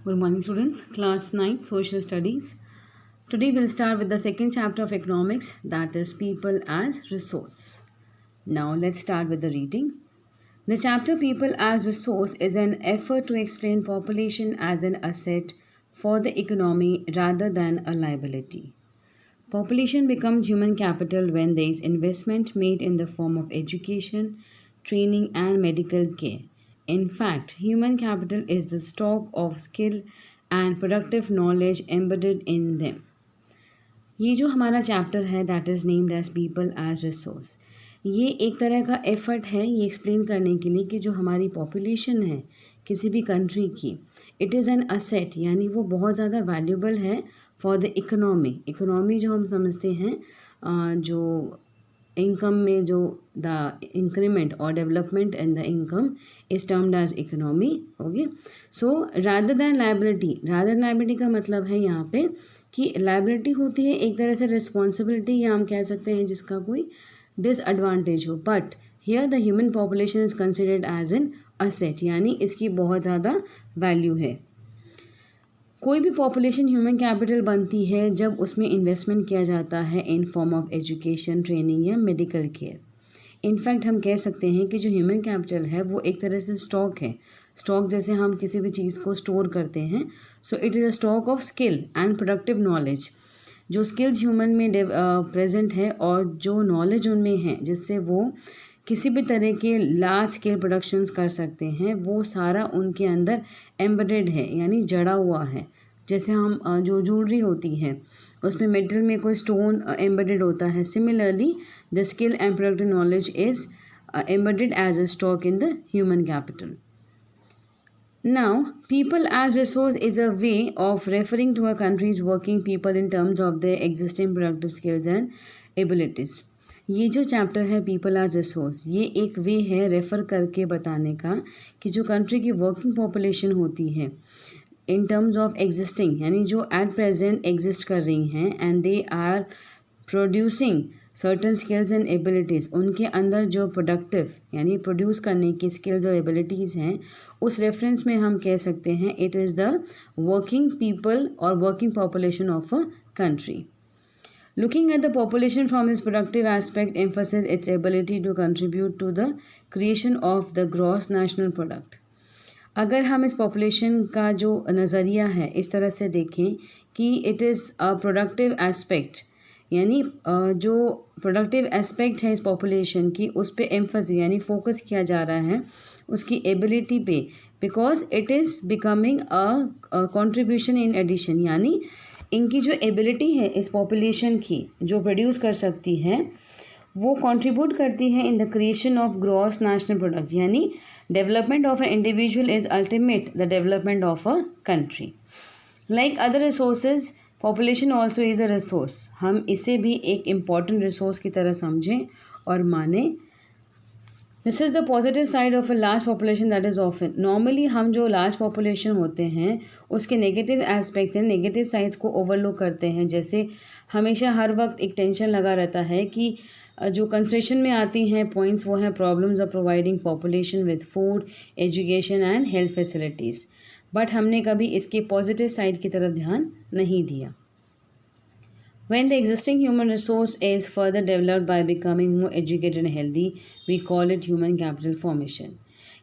Good morning, students. Class 9 Social Studies. Today we'll start with the second chapter of economics, that is People as Resource. Now let's start with the reading. The chapter People as Resource is an effort to explain population as an asset for the economy rather than a liability. Population becomes human capital when there is investment made in the form of education, training, and medical care. In fact, human capital is the stock of skill and productive knowledge embedded in them. ये जो हमारा chapter है that is named as people as resource, ये एक तरह का effort है ये एक्सप्लेन करने के लिए कि जो हमारी पॉपुलेशन है किसी भी कंट्री की, इट इज़ एन असेट, यानी वो बहुत ज़्यादा वैल्यूबल है फॉर द इकोनॉमी. इकोनॉमी जो हम समझते हैं जो इनकम में जो द इंक्रीमेंट और development in the income is termed as economy. Okay, so rather than liability का मतलब है यहाँ पे कि लाइबिलिटी होती है एक तरह से रिस्पॉन्सिबिलिटी, या हम कह सकते हैं जिसका कोई डिसएडवांटेज हो, but here the human population is considered as an asset, यानी इसकी बहुत ज़्यादा वैल्यू है. कोई भी पॉपुलेशन ह्यूमन कैपिटल बनती है जब उसमें इन्वेस्टमेंट किया जाता है in form of education, training या मेडिकल केयर. इनफैक्ट हम कह सकते हैं कि जो ह्यूमन कैपिटल है वो एक तरह से स्टॉक है. स्टॉक जैसे हम किसी भी चीज़ को स्टोर करते हैं, so it is a stock of skill and productive knowledge. जो स्किल्स ह्यूमन में प्रेजेंट है और जो नॉलेज उनमें है जिससे वो किसी भी तरह के लार्ज स्केल प्रोडक्शंस कर सकते हैं, वो सारा उनके अंदर एम्बेडेड है, यानी जड़ा हुआ है. जैसे हम जो ज्वेलरी होती है उसमें मेटल में कोई स्टोन एम्बेडेड होता है. Similarly the skill and productive knowledge is embedded as a stock in the human capital. Now, people as resource is a way of referring to a country's working people in terms of their existing productive skills and abilities. ये जो chapter है people as resource, ये एक वे है refer करके बताने का कि जो कंट्री की वर्किंग पॉपुलेशन होती है इन टर्म्स ऑफ एग्जिस्टिंग, यानी जो एट प्रेजेंट एग्जिस्ट कर रही हैं and they are producing certain skills and abilities, उनके अंदर जो प्रोडक्टिव यानी प्रोड्यूस करने की स्किल्स और एबिलिटीज़ हैं, उस रेफरेंस में हम कह सकते हैं it is the working people और working population of a country. Looking at the population from this productive aspect emphasizes its ability to contribute to the creation of the gross national product. अगर हम इस population का जो नज़रिया है इस तरह से देखें कि it is a productive aspect, यानी जो प्रोडक्टिव एस्पेक्ट है इस पॉपुलेशन की उस पे एम्फसी यानी फोकस किया जा रहा है उसकी एबिलिटी पे, because it is becoming a contribution in addition, यानी इनकी जो एबिलिटी है इस पॉपुलेशन की जो प्रोड्यूस कर सकती है वो कंट्रीब्यूट करती है in the creation of gross national product, यानी development of a individual is ultimate the development of a country. Like other resources, population also is a resource. हम इसे भी एक इम्पॉर्टेंट रिसोर्स की तरह समझें और माने. This is the positive side of a large population that is often. Normally हम जो लार्ज पॉपुलेशन होते हैं उसके नेगेटिव एस्पेक्ट हैं, नेगेटिव साइड्स को ओवरलुक करते हैं. जैसे हमेशा हर वक्त एक टेंशन लगा रहता है कि जो कंसिडरेशन में आती हैं पॉइंट्स वो हैं problems of providing population with food, education and health facilities. But हमने कभी इसके पॉजिटिव साइड की तरफ ध्यान नहीं दिया. When the existing human resource is further developed by becoming more educated and healthy, we call it human capital formation.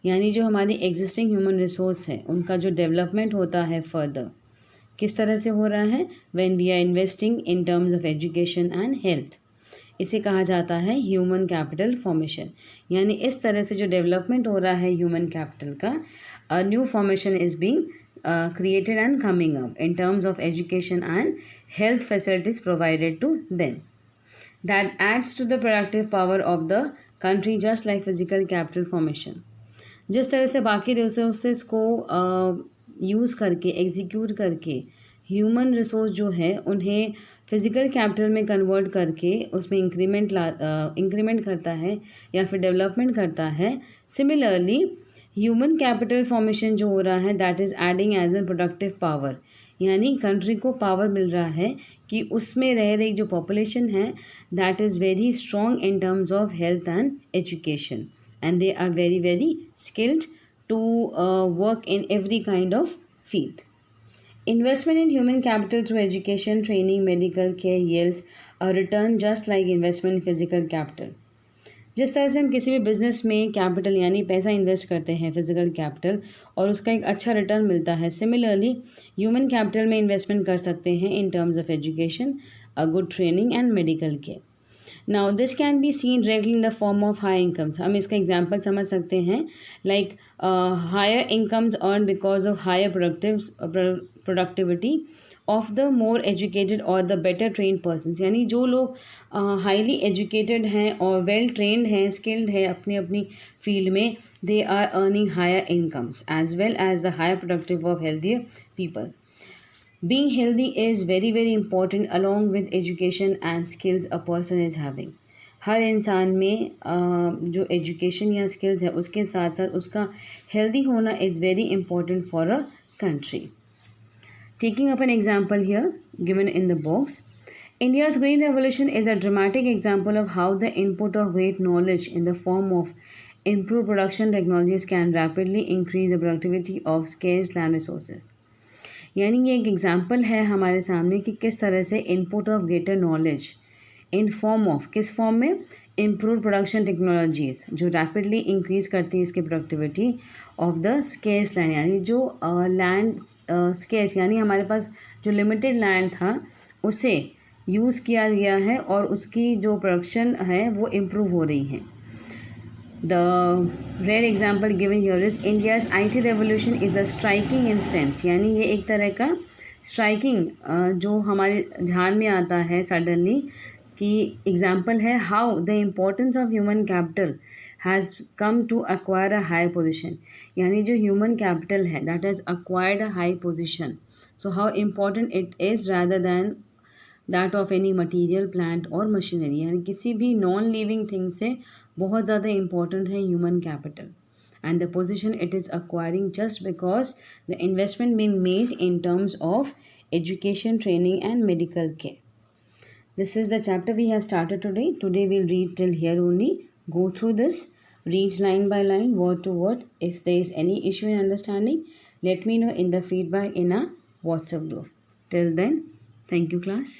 यानी जो हमारी existing human resource है उनका जो development होता है further किस तरह से हो रहा है, when we are investing in terms of education and health, इसे कहा जाता है ह्यूमन कैपिटल फॉर्मेशन. यानी इस तरह से जो डेवलपमेंट हो रहा है ह्यूमन कैपिटल का, a new formation is being created and coming up in terms of education and health facilities provided to them. That adds to the productive power of the country just like physical capital formation. जिस तरह से बाकी resources को use करके execute करके human resource जो है उन्हें फिज़िकल कैपिटल में कन्वर्ट करके उसमें इंक्रीमेंट करता है या फिर डेवलपमेंट करता है, सिमिलरली ह्यूमन कैपिटल फॉर्मेशन जो हो रहा है that is adding as an productive power, यानी कंट्री को पावर मिल रहा है कि उसमें रह रही जो पॉपुलेशन है that is very strong in terms of health and education and they are very very skilled to work in every kind of field. Investment in human capital through education, training, medical care yields a return just like investment in physical capital. जिस तरह से हम किसी भी business में capital यानी पैसा invest करते हैं फिजिकल कैपिटल और उसका एक अच्छा रिटर्न मिलता है, सिमिलरली ह्यूमन कैपिटल में इन्वेस्टमेंट कर सकते हैं in terms of education, a good training and medical care. Now this can be seen directly in the form of high incomes. हम इसका एग्जांपल समझ सकते हैं like higher incomes earn because of higher productivity of the more educated और the better train person. यानी जो लोग highly educated हैं और वेल ट्रेंड हैं, स्किल्ड है अपनी अपनी फील्ड में, they are earning higher incomes as well as the higher productive of healthier people. Being healthy is very very important along with education and skills a person is having. हर इंसान में जो education या skills है उसके साथ साथ उसका healthy होना is very important for a country. Taking up an example here given in the box, India's Green Revolution is a dramatic example of how the input of great knowledge in the form of improved production technologies can rapidly increase the productivity of scarce land resources. यानी ये एक example है हमारे सामने कि किस तरह से input of greater knowledge in form of किस फॉर्म में इम्प्रूव प्रोडक्शन टेक्नोलॉजीज़ जो रैपिडली इंक्रीज़ करती है इसकी productivity of the scarce land. यानी जो लैंड स्केर्स यानी हमारे पास जो लिमिटेड लैंड था उसे यूज़ किया गया है और उसकी जो प्रोडक्शन है वो इम्प्रूव हो रही है. The rare example given here is India's IT revolution is a striking instance. यानी ये एक तरह का स्ट्राइकिंग जो हमारे ध्यान में आता है सडनली कि एग्जाम्पल है how the importance of human capital has come to acquire a high position. यानी जो ह्यूमन कैपिटल है that has acquired a high position. So how important it is rather than that of any material plant और machinery. यानी किसी भी non living thing से बहुत ज़्यादा इंपॉर्टेंट है human capital and the position it is acquiring just because the investment been made in terms of education, training and medical care. This is the chapter we have started today. Today we'll read till here only. Go through this, read line by line, word to word. If there is any issue in understanding, let me know in the feedback in our WhatsApp group. Till then, thank you class.